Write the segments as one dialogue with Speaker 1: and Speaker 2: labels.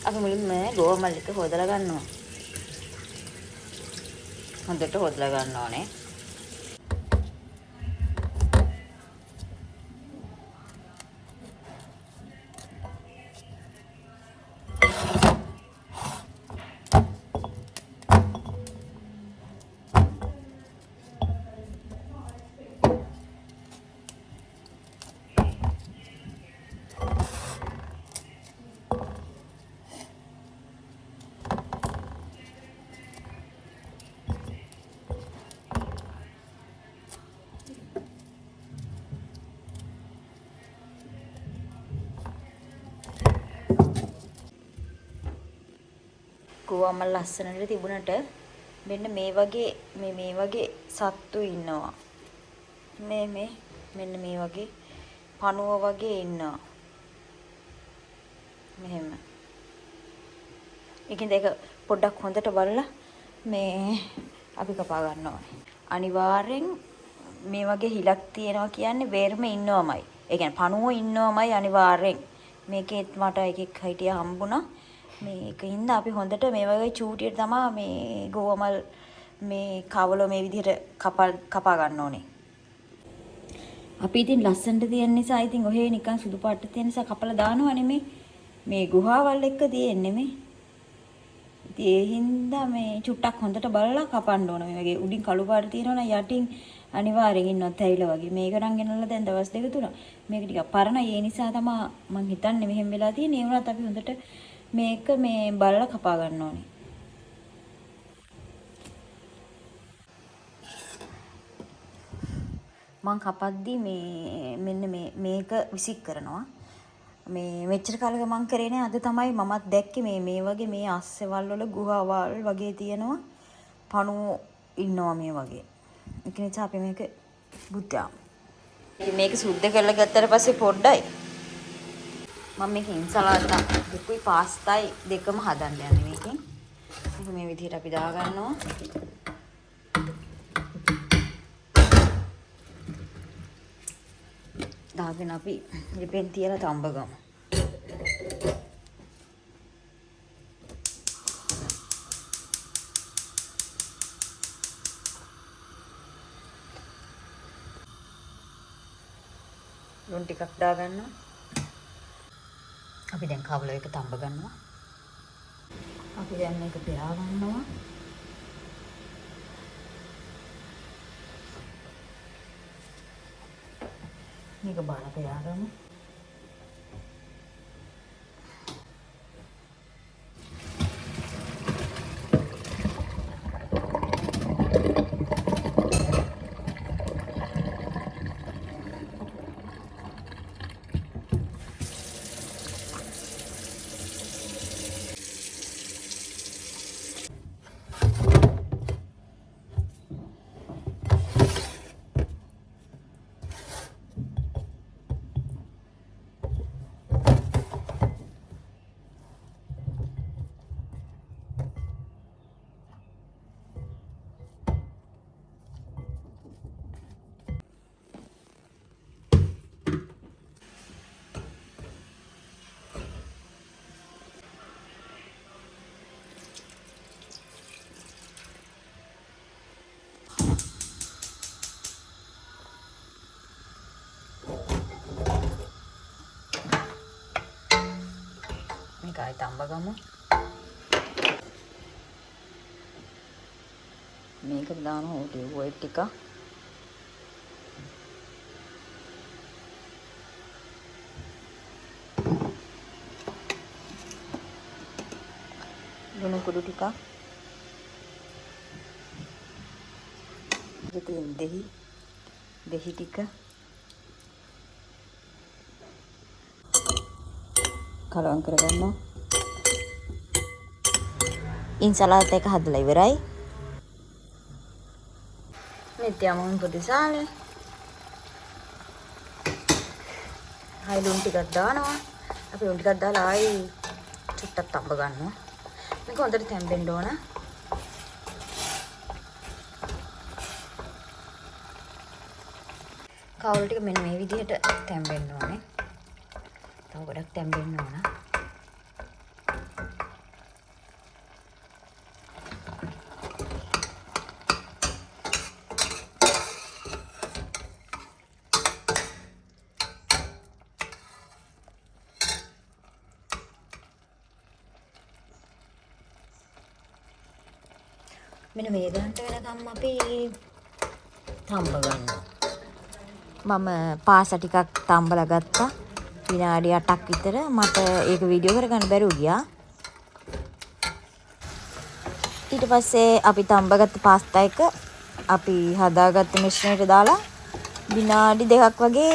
Speaker 1: අපි මුලින්ම ගෝව මල්ලික හොදලා ගන්නවා. හොඳට හොදලා ගන්න ඕනේ. ගෝවම ලස්සනට තිබුණට මෙන්න මේ වගේ සත්තු ඉන්නවා. මෙන්න මේ වගේ පණුව වගේ ඉන්නවා. මෙහෙම. ඒකෙන්ද ඒක පොඩ්ඩක් හොඳට බලලා මේ අපි කපා ගන්න ඕනේ. අනිවාර්යෙන් මේ වගේ හිලක් තියෙනවා කියන්නේ වේරම ඉන්නවමයි. ඒ කියන්නේ පණුව ඉන්නවමයි අනිවාර්යෙන්. මේකෙත් මට එකෙක් හිටියා හම්බුණා. මේකින්ද අපි හොඳට මේ වගේ චූටියට තමයි මේ ගෝවමල් මේ කවල මේ විදිහට කපා ගන්න ඕනේ. අපි ඉතින් ලස්සනට තියෙන නිසා ඉතින් ඔහේ නිකන් සුදු පාට තියෙන නිසා කපලා දානවනේ මේ ගුහාවල් එක්ක තියෙන්නේ මේ. ඉතින් ඒ හින්දා මේ චුට්ටක් හොඳට බලලා කපන්න ඕන. මේ වගේ උඩින් කළු පාට තියෙනවනම් යටින් අනිවාර්යෙන් ඉන්නවත් ඇවිල්ලා වගේ. මේක නම් ගෙනල්ලා දැන් දවස් දෙක තුනක්. මේක ටිකක් පරණයි. ඒ නිසා තමයි මං හිතන්නේ මෙහෙම වෙලා තියෙන්නේ. ඒ වුණත් අපි හොඳට මේක මේ බලලා කපා ගන්න ඕනේ. මං කපද්දි මෙන්න මේක විසික් කරනවා. මේ මෙච්චර කාලෙක මං කරේ නෑ. අද තමයි මමත් දැක්කේ මේ වගේ මේ අස්සෙවල් වල ගුහාවල් වගේ තියෙනවා. පණුවෝ ඉන්නවා මේ වගේ. ඒක නිසා අපි මේක බුද්ධා. මේක සුද්ධ කරලා ගත්තට පස්සේ පොඩ්ඩයි මම මේක ඉන්සලාඩා දෙකුයි පාස්තායි දෙකම හදන්න යන්නේ මේකෙන්. මේක මේ විදිහට අපි දා ගන්නවා. දාගෙන අපි ලිපෙන් තියලා තඹ ගමු. ලුණු ටිකක් දා ගන්නවා. අපි දැන් කවල එක තඹ ගන්නවා. අපි දැන් මේක පෙරා ගන්නවා. මේක බාල පෙරා ගමු. මේකයි තඹ ගමු. මේකට දාන හොටි වොයිට් ටික. ලුණු කුඩු ටික. ඉතින් දෙහි ටික. කලවම් කරගන්නවා. ඉන්සලාත් එක හදලා ඉවරයි. mettiamo un po' di sale. ආයි ලුණු ටිකක් දානවා. අපි ලුණු ටිකක් දාලා ආයි චුට්ටක් තඹ ගන්නවා. මේක හොඳට තැම්බෙන්න ඕන. කවුල් ටික මෙන්න මේ විදිහට තැම්බෙන්න ඕනේ. තව ගොඩක් තැම්බෙන්න ඕන. මෙන්න මේ ගන්නට වෙනකම් අපි තම්බ ගන්නවා. මම පාස ටිකක් තම්බලා ගත්තා. විනාඩි 8ක් විතර. මට ඒක වීඩියෝ කරගන්න බැරුව ගියා. ඊට පස්සේ අපි තම්බගත්ත පාස්තා එක අපි හදාගත්ත මිශ්‍රණයට දාලා විනාඩි 2ක් වගේ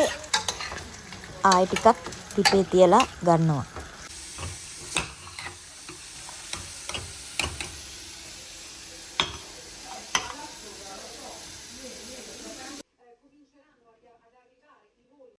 Speaker 1: ආයෙ ටිකක් තිපේ තියලා ගන්නවා.